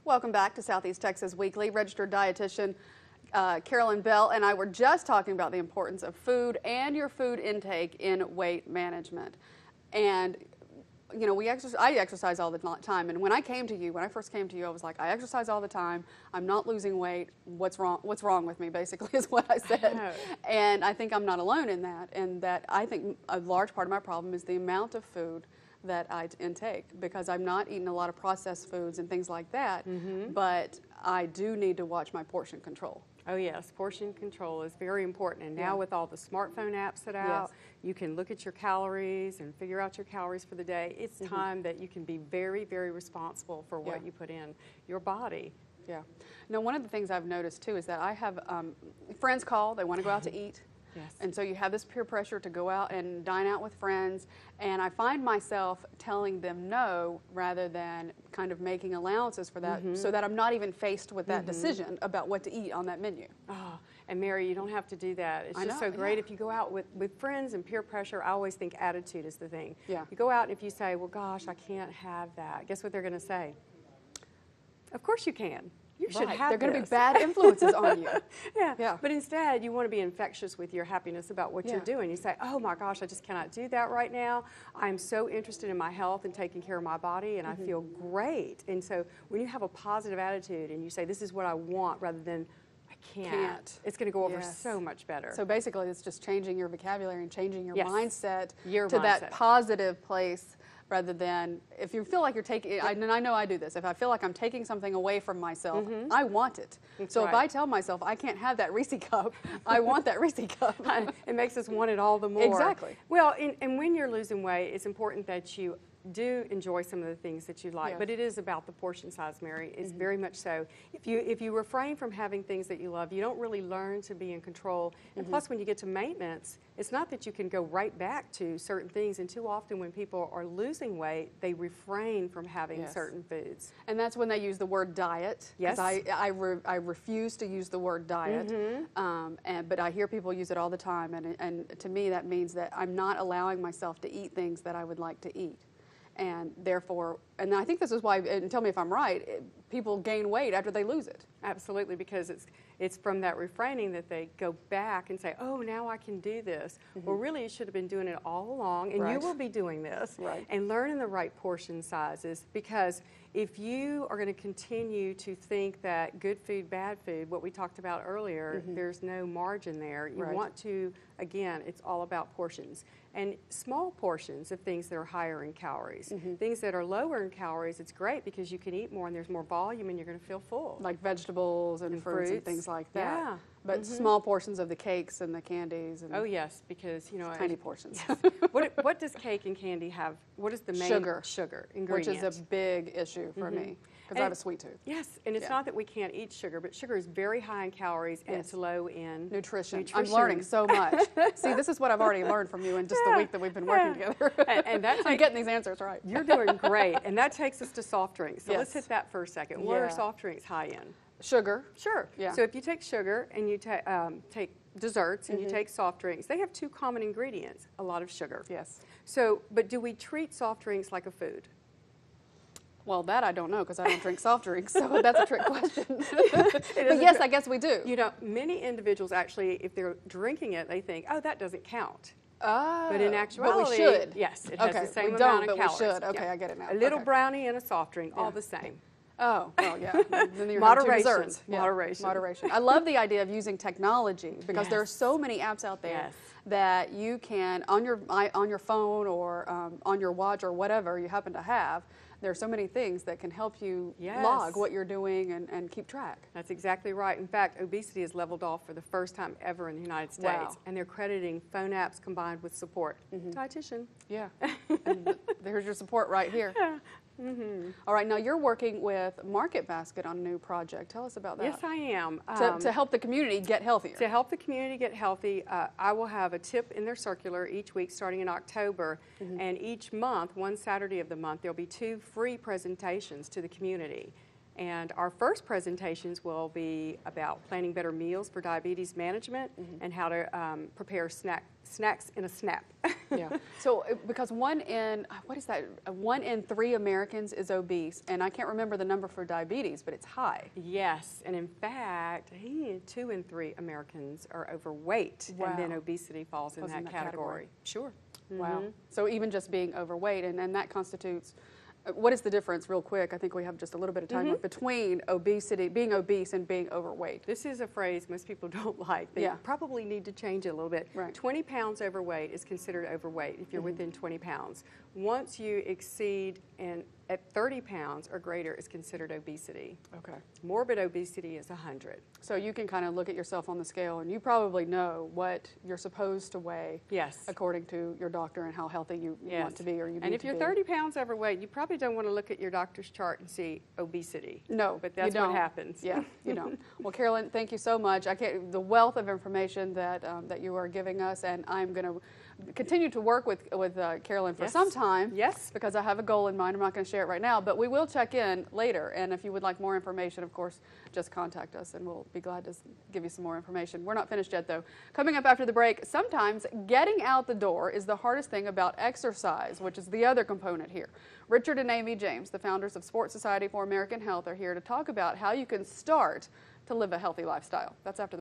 Welcome back to Southeast Texas Weekly. Registered dietitian Carolyn Bell and I were just talking about the importance of food and your food intake in weight management. And you know, I exercise all the time, and when I first came to you, I was like, I exercise all the time. I'm not losing weight. What's wrong? What's wrong with me? Basically, is what I said. And I think I'm not alone in that. And that I think a large part of my problem is the amount of food that I intake, because I'm not eating a lot of processed foods and things like that. But I do need to watch my portion control. Oh yes, portion control is very important. And now with all the smartphone apps that are out, you can look at your calories and figure out your calories for the day. It's time that you can be very, very responsible for what you put in your body. Yeah. Now, one of the things I've noticed too is that I have friends call, they want to go out to eat. Yes. And so you have this peer pressure to go out and dine out with friends, and I find myself telling them no rather than kind of making allowances for that, so that I'm not even faced with that decision about what to eat on that menu. Oh, and Mary, you don't have to do that. It's just so great if you go out with friends and peer pressure. I always think attitude is the thing. Yeah. You go out and if you say, well, gosh, I can't have that, guess what they're going to say? Of course you can. You should have They're going to be bad influences on you. Yeah. But instead, you want to be infectious with your happiness about what you're doing. You say, oh my gosh, I just cannot do that right now. I'm so interested in my health and taking care of my body, and I feel great. And so when you have a positive attitude and you say, this is what I want, rather than I can't. It's going to go over so much better. So basically, it's just changing your vocabulary and changing your mindset to mindset. that positive place, rather than if you feel like you're taking, and I know I do this, if I feel like I'm taking something away from myself, I want it. So if I tell myself I can't have that Reese cup, I want that Reese cup. It makes us want it all the more. Exactly. Well, and when you're losing weight, it's important that you do enjoy some of the things that you like, but it is about the portion size, Mary. It's very much so. If you refrain from having things that you love, you don't really learn to be in control. And plus, when you get to maintenance, it's not that you can go right back to certain things. And too often, when people are losing weight, they refrain from having certain foods. And that's when they use the word diet. Yes. I refuse to use the word diet, but I hear people use it all the time. And to me, that means that I'm not allowing myself to eat things that I would like to eat. And therefore, and I think this is why, and tell me if I'm right, people gain weight after they lose it. Absolutely, because it's from that refraining that they go back and say, oh, now I can do this. Well, really, you should have been doing it all along, and you will be doing this. And learning the right portion sizes, because if you are going to continue to think that good food, bad food, what we talked about earlier, there's no margin there. You want to, again, it's all about portions. And small portions of things that are higher in calories. Things that are lower in calories, it's great because you can eat more and there's more volume and you're going to feel full. Like vegetables and fruits and things like that. Yeah. But small portions of the cakes and the candies. And oh yes, because you know, tiny portions. What does cake and candy have? What is the main sugar ingredient? Which is a big issue for me, because I have a sweet tooth. Yes, and it's not that we can't eat sugar, but sugar is very high in calories and it's low in nutrition. I'm learning so much. See, this is what I've already learned from you in just the week that we've been working together. And that's I'm getting these answers right. You're doing great, and that takes us to soft drinks. So let's hit that for a second. What are Yeah. soft drinks high in? Sugar. Sure. Yeah. So if you take sugar and you take desserts and you take soft drinks, they have two common ingredients: a lot of sugar. Yes. So, but do we treat soft drinks like a food? Well, that I don't know, because I don't drink soft drinks, so that's a trick question. But yes, I guess we do. You know, many individuals actually, if they're drinking it, they think, oh, that doesn't count. Oh, But in actuality, but we should. yes, it has the same we amount don't, of but calories. we should. Okay, I get it now. A little brownie and a soft drink, all the same. Oh, well, yeah. Then you're Moderation. having two desserts. Moderation. I love the idea of using technology, because there are so many apps out there that you can, on your phone or on your watch or whatever you happen to have, there are so many things that can help you log what you're doing and keep track. That's exactly right. In fact, obesity is leveled off for the first time ever in the United States. And they're crediting phone apps combined with support. Dietitian. Yeah. And there's your support right here. All right, now you're working with Market Basket on a new project. Tell us about that. Yes, I am. To help the community get healthier. To help the community get healthy, I will have a tip in their circular each week starting in October. And each month, one Saturday of the month, there'll be 2 free presentations to the community. And our first presentations will be about planning better meals for diabetes management and how to prepare snacks in a snap. Yeah. So because one in 3 Americans is obese, and I can't remember the number for diabetes, but it's high. Yes, and in fact, 2 in 3 Americans are overweight, Wow. and then obesity falls in that category. Sure. Wow. So even just being overweight, and that constitutes, what is the difference, real quick, I think we have just a little bit of time left, between obesity, being obese, and being overweight? This is a phrase most people don't like. They probably need to change it a little bit. Right. 20 pounds overweight is considered overweight if you're within 20 pounds. Once you exceed at 30 pounds or greater is considered obesity. Okay. Morbid obesity is 100. So you can kind of look at yourself on the scale, and you probably know what you're supposed to weigh. Yes. According to your doctor and how healthy you want to be, or you need to be. And if you're 30 pounds overweight, you probably don't want to look at your doctor's chart and see obesity. No, but that's what happens. Yeah, you don't. Well, Carolyn, thank you so much. The wealth of information that that you are giving us, and I'm going to continue to work with Carolyn for some time. Yes. Because I have a goal in mind. I'm not going to share it right now, but we will check in later. And if you would like more information, of course, just contact us, and we'll be glad to give you some more information. We're not finished yet, though. Coming up after the break, sometimes getting out the door is the hardest thing about exercise, which is the other component here. Richard and Amy James, the founders of Sports Society for American Health, are here to talk about how you can start to live a healthy lifestyle. That's after the